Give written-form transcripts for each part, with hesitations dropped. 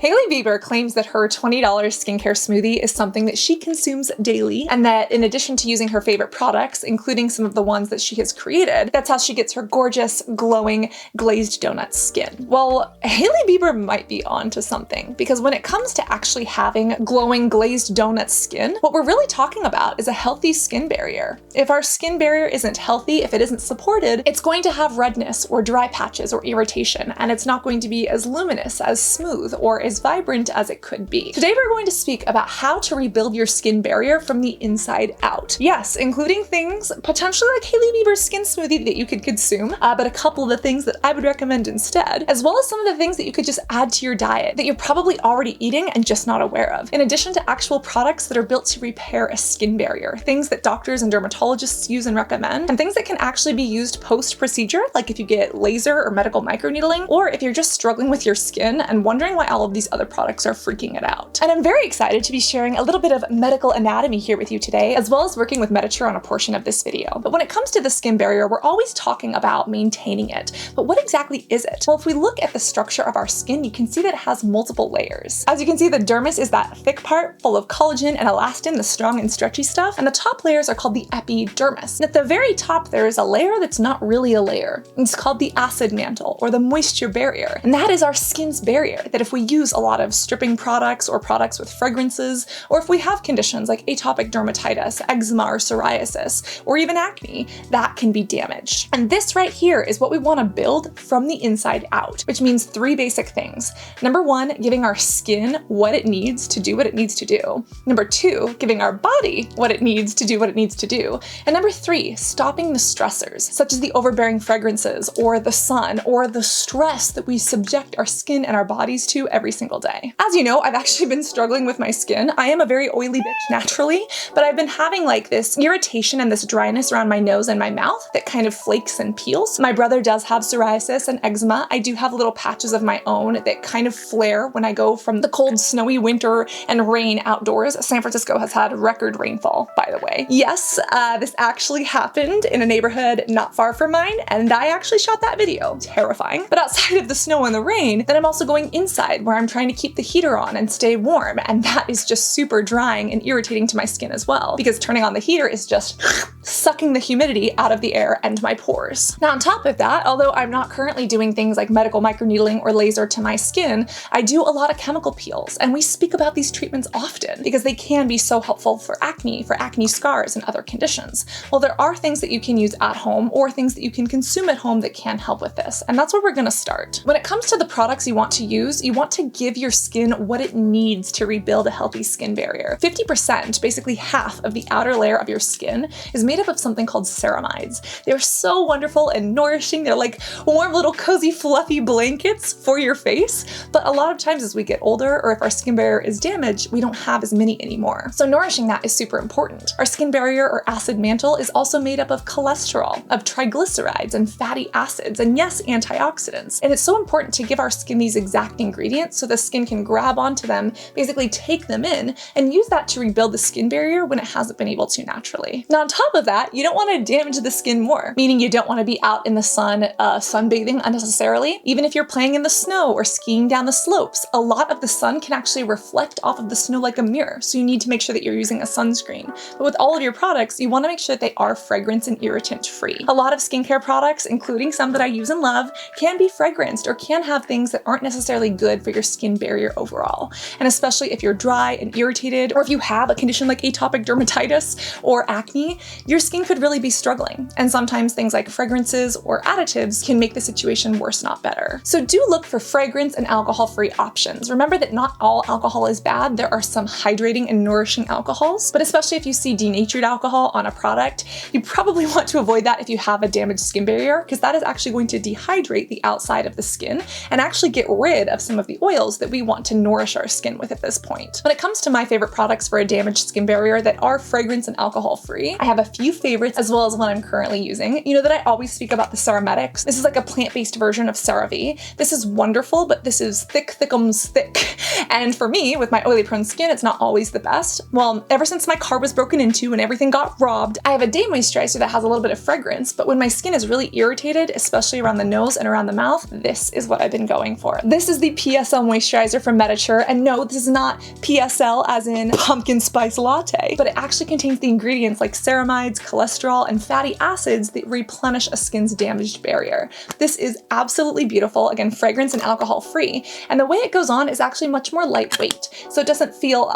Hailey Bieber claims that her $20 skincare smoothie is something that she consumes daily, and that in addition to using her favorite products, including some of the ones that she has created, that's how she gets her gorgeous, glowing, glazed donut skin. Well, Hailey Bieber might be onto something, because when it comes to actually having glowing, glazed donut skin, what we're really talking about is a healthy skin barrier. If our skin barrier isn't healthy, if it isn't supported, it's going to have redness or dry patches or irritation, and it's not going to be as luminous, as smooth, or as vibrant as it could be. Today we're going to speak about how to rebuild your skin barrier from the inside out. Yes, including things potentially like Hailey Bieber's skin smoothie that you could consume, but a couple of the things that I would recommend instead, as well as some of the things that you could just add to your diet that you're probably already eating and just not aware of, in addition to actual products that are built to repair a skin barrier, things that doctors and dermatologists use and recommend, and things that can actually be used post-procedure, like if you get laser or medical microneedling, or if you're just struggling with your skin and wondering why all of these other products are freaking it out. And I'm very excited to be sharing a little bit of medical anatomy here with you today, as well as working with Medicure on a portion of this video. But when it comes to the skin barrier, we're always talking about maintaining it. But what exactly is it? Well, if we look at the structure of our skin, you can see that it has multiple layers. As you can see, the dermis is that thick part full of collagen and elastin, the strong and stretchy stuff, and the top layers are called the epidermis. And at the very top, there is a layer that's not really a layer. It's called the acid mantle, or the moisture barrier. And that is our skin's barrier, that if we use a lot of stripping products or products with fragrances, or if we have conditions like atopic dermatitis, eczema or psoriasis, or even acne, that can be damaged. And this right here is what we want to build from the inside out, which means three basic things. Number one, giving our skin what it needs to do what it needs to do. Number two, giving our body what it needs to do what it needs to do. And number three, stopping the stressors, such as the overbearing fragrances, or the sun, or the stress that we subject our skin and our bodies to every single day. As you know, I've actually been struggling with my skin. I am a very oily bitch naturally, but I've been having like this irritation and this dryness around my nose and my mouth that kind of flakes and peels. My brother does have psoriasis and eczema. I do have little patches of my own that kind of flare when I go from the cold, snowy winter and rain outdoors. San Francisco has had record rainfall, by the way. Yes, this actually happened in a neighborhood not far from mine, and I actually shot that video. Terrifying. But outside of the snow and the rain, then I'm also going inside where I'm trying to keep the heater on and stay warm, and that is just super drying and irritating to my skin as well, because turning on the heater is just sucking the humidity out of the air and my pores. Now on top of that, although I'm not currently doing things like medical microneedling or laser to my skin, I do a lot of chemical peels, and we speak about these treatments often because they can be so helpful for acne scars and other conditions. Well, there are things that you can use at home or things that you can consume at home that can help with this, and that's where we're gonna start. When it comes to the products you want to use, you want to give your skin what it needs to rebuild a healthy skin barrier. 50%, basically half of the outer layer of your skin, is made up of something called ceramides. They're so wonderful and nourishing. They're like warm little cozy fluffy blankets for your face, but a lot of times as we get older, or if our skin barrier is damaged, we don't have as many anymore. So nourishing that is super important. Our skin barrier or acid mantle is also made up of cholesterol, of triglycerides and fatty acids, and yes, antioxidants. And it's so important to give our skin these exact ingredients so the skin can grab onto them, basically take them in, and use that to rebuild the skin barrier when it hasn't been able to naturally. Now on top of that, you don't want to damage the skin more, meaning you don't want to be out in the sun, sunbathing unnecessarily. Even if you're playing in the snow or skiing down the slopes, a lot of the sun can actually reflect off of the snow like a mirror, so you need to make sure that you're using a sunscreen. But with all of your products, you want to make sure that they are fragrance and irritant free. A lot of skincare products, including some that I use and love, can be fragranced or can have things that aren't necessarily good for your skin barrier overall. And especially if you're dry and irritated, or if you have a condition like atopic dermatitis or acne, your skin could really be struggling. And sometimes things like fragrances or additives can make the situation worse, not better. So do look for fragrance and alcohol-free options. Remember that not all alcohol is bad. There are some hydrating and nourishing alcohols, but especially if you see denatured alcohol on a product, you probably want to avoid that if you have a damaged skin barrier, because that is actually going to dehydrate the outside of the skin and actually get rid of some of the oils that we want to nourish our skin with at this point. When it comes to my favorite products for a damaged skin barrier that are fragrance and alcohol free, I have a few favorites as well as one I'm currently using. You know that I always speak about the Cerametics. This is like a plant-based version of CeraVe. This is wonderful, but this is thickums thick. And for me, with my oily prone skin, it's not always the best. Well, ever since my car was broken into and everything got robbed, I have a day moisturizer that has a little bit of fragrance, but when my skin is really irritated, especially around the nose and around the mouth, this is what I've been going for. This is the PSL moisturizer from Medicure, and no, this is not PSL as in pumpkin spice latte, but it actually contains the ingredients like ceramides, cholesterol, and fatty acids that replenish a skin's damaged barrier. This is absolutely beautiful, again, fragrance and alcohol free, and the way it goes on is actually much more lightweight, so it doesn't feel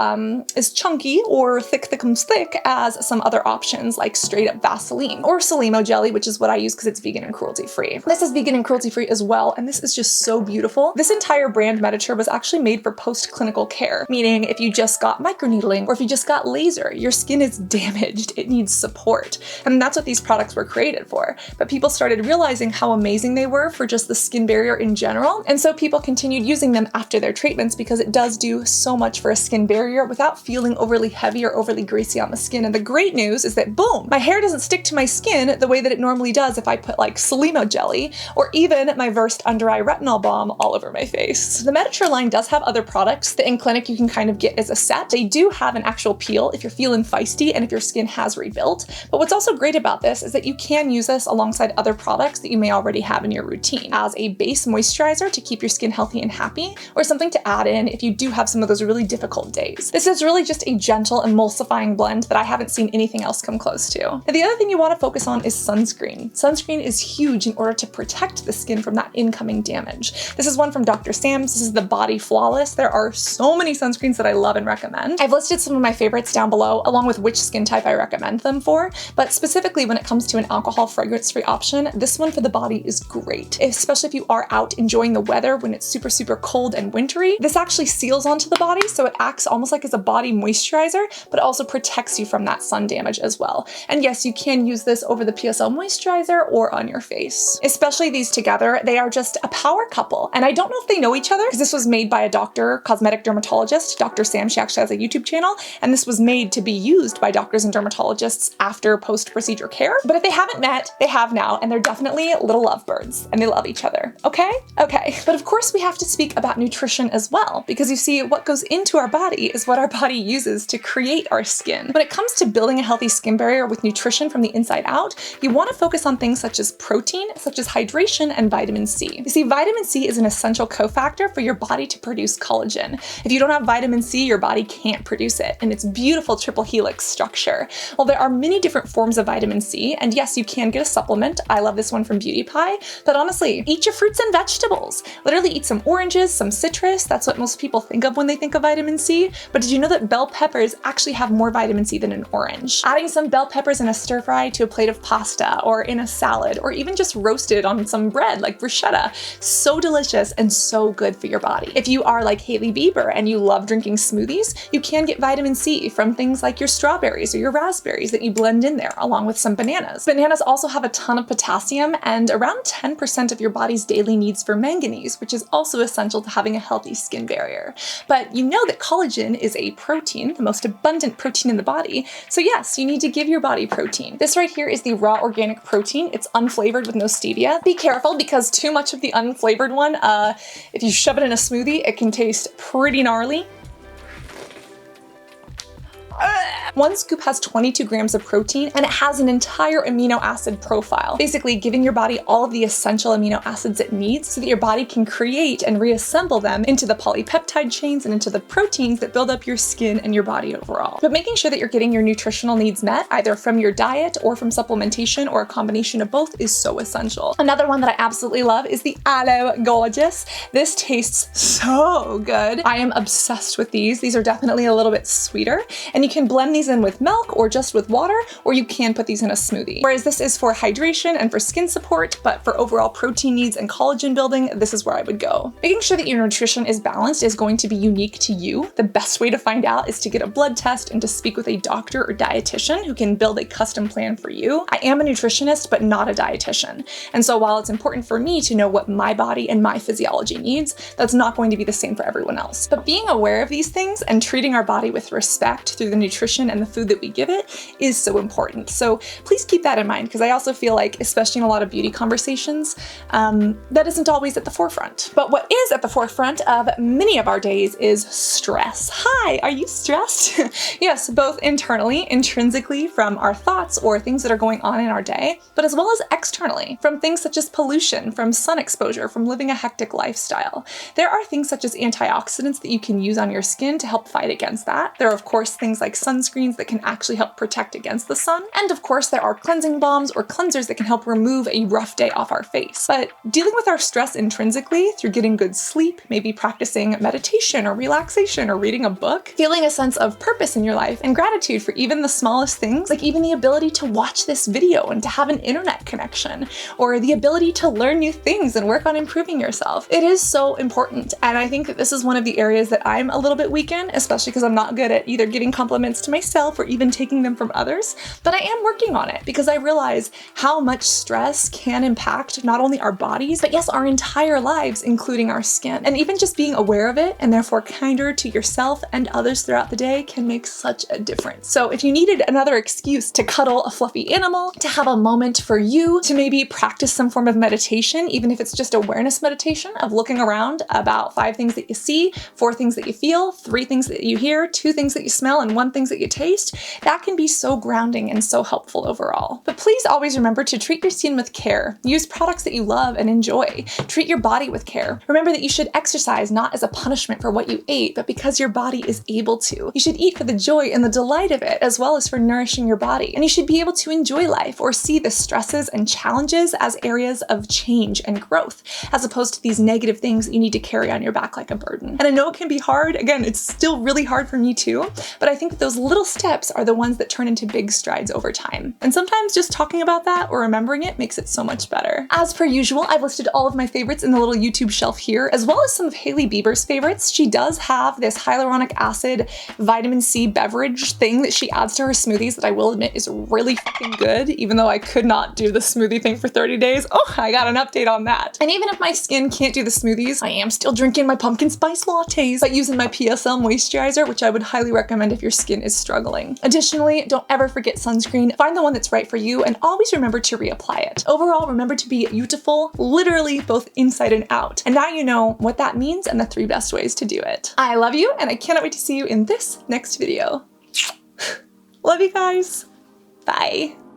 as chunky or thickums thick as some other options like straight up Vaseline or Solimo jelly, which is what I use because it's vegan and cruelty free. This is vegan and cruelty free as well, and this is just so beautiful. This entire brand Medicure was actually made for post-clinical care, meaning if you just got microneedling or if you just got laser, your skin is damaged, it needs support. And that's what these products were created for. But people started realizing how amazing they were for just the skin barrier in general, and so people continued using them after their treatments because it does do so much for a skin barrier without feeling overly heavy or overly greasy on the skin. And the great news is that boom, my hair doesn't stick to my skin the way that it normally does if I put like Solimo jelly or even my Versed Under Eye Retinol Balm all over my face. The Medicure line does have other products that in clinic you can kind of get as a set. They do have an actual peel if you're feeling feisty and if your skin has rebuilt. But what's also great about this is that you can use this alongside other products that you may already have in your routine as a base moisturizer to keep your skin healthy and happy, or something to add in if you do have some of those really difficult days. This is really just a gentle emulsifying blend that I haven't seen anything else come close to. And the other thing you want to focus on is sunscreen. Sunscreen is huge in order to protect the skin from that incoming damage. This is one from Dr. Sam's. This is the Body Flawless. There are so many sunscreens that I love and recommend. I've listed some of my favorites down below, along with which skin type I recommend them for, but specifically when it comes to an alcohol fragrance-free option, this one for the body is great, especially if you are out enjoying the weather when it's super, super cold and wintry. This actually seals onto the body, so it acts almost like as a body moisturizer, but also protects you from that sun damage as well. And yes, you can use this over the PSL moisturizer or on your face. Especially these together, they are just a power couple. And I don't know if they know each other because this was made by a doctor, cosmetic dermatologist, Dr. Sam. She actually has a YouTube channel, and this was made to be used by doctors and dermatologists after post-procedure care. But if they haven't met, they have now, and they're definitely little lovebirds, and they love each other. Okay? Okay. But of course we have to speak about nutrition as well, because you see, what goes into our body is what our body uses to create our skin. When it comes to building a healthy skin barrier with nutrition from the inside out, you want to focus on things such as protein, such as hydration, and vitamin C. You see, vitamin C is an essential cofactor for your body to produce collagen. If you don't have vitamin C, your body can't produce it, and it's beautiful triple helix structure. Well, there are many different forms of vitamin C, and yes, you can get a supplement. I love this one from Beauty Pie, but honestly, eat your fruits and vegetables. Literally eat some oranges, some citrus. That's what most people think of when they think of vitamin C. But did you know that bell peppers actually have more vitamin C than an orange? Adding some bell peppers in a stir fry to a plate of pasta or in a salad, or even just roasted on some bread like bruschetta, so delicious and so good for your body. If you are like Hailey Bieber and you love drinking smoothies, you can get vitamin C from things like your strawberries or your raspberries that you blend in there along with some bananas. Bananas also have a ton of potassium and around 10% of your body's daily needs for manganese, which is also essential to having a healthy skin barrier. But you know that collagen is a protein, the most abundant protein in the body, so yes, you need to give your body protein. This right here is the raw organic protein. It's unflavored with no stevia. Be careful because too much of the unflavored one, if you shove it in a smoothie, it can taste pretty gnarly. One scoop has 22 grams of protein, and it has an entire amino acid profile, basically giving your body all of the essential amino acids it needs so that your body can create and reassemble them into the polypeptide chains and into the proteins that build up your skin and your body overall. But making sure that you're getting your nutritional needs met, either from your diet or from supplementation or a combination of both, is so essential. Another one that I absolutely love is the Aloe Gorgeous. This tastes so good. I am obsessed with these. These are definitely a little bit sweeter, and you can blend these in with milk or just with water, or you can put these in a smoothie. Whereas this is for hydration and for skin support, but for overall protein needs and collagen building, this is where I would go. Making sure that your nutrition is balanced is going to be unique to you. The best way to find out is to get a blood test and to speak with a doctor or dietitian who can build a custom plan for you. I am a nutritionist, but not a dietitian. And so while it's important for me to know what my body and my physiology needs, that's not going to be the same for everyone else. But being aware of these things and treating our body with respect through the nutrition and and the food that we give it is so important. So please keep that in mind, because I also feel like, especially in a lot of beauty conversations, that isn't always at the forefront. But what is at the forefront of many of our days is stress. Hi, are you stressed? Yes, both internally, intrinsically from our thoughts or things that are going on in our day, but as well as externally from things such as pollution, from sun exposure, from living a hectic lifestyle. There are things such as antioxidants that you can use on your skin to help fight against that. There are of course things like sunscreens that can actually help protect against the sun. And of course there are cleansing balms or cleansers that can help remove a rough day off our face. But dealing with our stress intrinsically through getting good sleep, maybe practicing meditation or relaxation or reading a book, feeling a sense of purpose in your life and gratitude for even the smallest things, like even the ability to watch this video and to have an internet connection, or the ability to learn new things and work on improving yourself. It is so important. And I think that this is one of the areas that I'm a little bit weak in, especially because I'm not good at either giving compliments to myself or even taking them from others. But I am working on it because I realize how much stress can impact not only our bodies, but yes, our entire lives, including our skin. And even just being aware of it and therefore kinder to yourself and others throughout the day can make such a difference. So if you needed another excuse to cuddle a fluffy animal, to have a moment for you, to maybe practice some form of meditation, even if it's just awareness meditation of looking around about 5 things that you see, 4 things that you feel, 3 things that you hear, 2 things that you smell, and 1 thing that you taste, that can be so grounding and so helpful overall. But please always remember to treat your skin with care. Use products that you love and enjoy. Treat your body with care. Remember that you should exercise not as a punishment for what you ate, but because your body is able to. You should eat for the joy and the delight of it, as well as for nourishing your body. And you should be able to enjoy life or see the stresses and challenges as areas of change and growth, as opposed to these negative things that you need to carry on your back like a burden. And I know it can be hard. Again, it's still really hard for me too, but I think that those little steps are the ones that turn into big strides over time. And sometimes just talking about that or remembering it makes it so much better. As per usual, I've listed all of my favorites in the little YouTube shelf here, as well as some of Hailey Bieber's favorites. She does have this hyaluronic acid vitamin C beverage thing that she adds to her smoothies that I will admit is really fucking good, even though I could not do the smoothie thing for 30 days. Oh, I got an update on that. And even if my skin can't do the smoothies, I am still drinking my pumpkin spice lattes by using my PSL moisturizer, which I would highly recommend if your skin is struggling. Additionally, don't ever forget sunscreen. Find the one that's right for you and always remember to reapply it. Overall, remember to be beautiful, literally both inside and out. And now you know what that means and the 3 best ways to do it. I love you and I cannot wait to see you in this next video. Love you guys. Bye.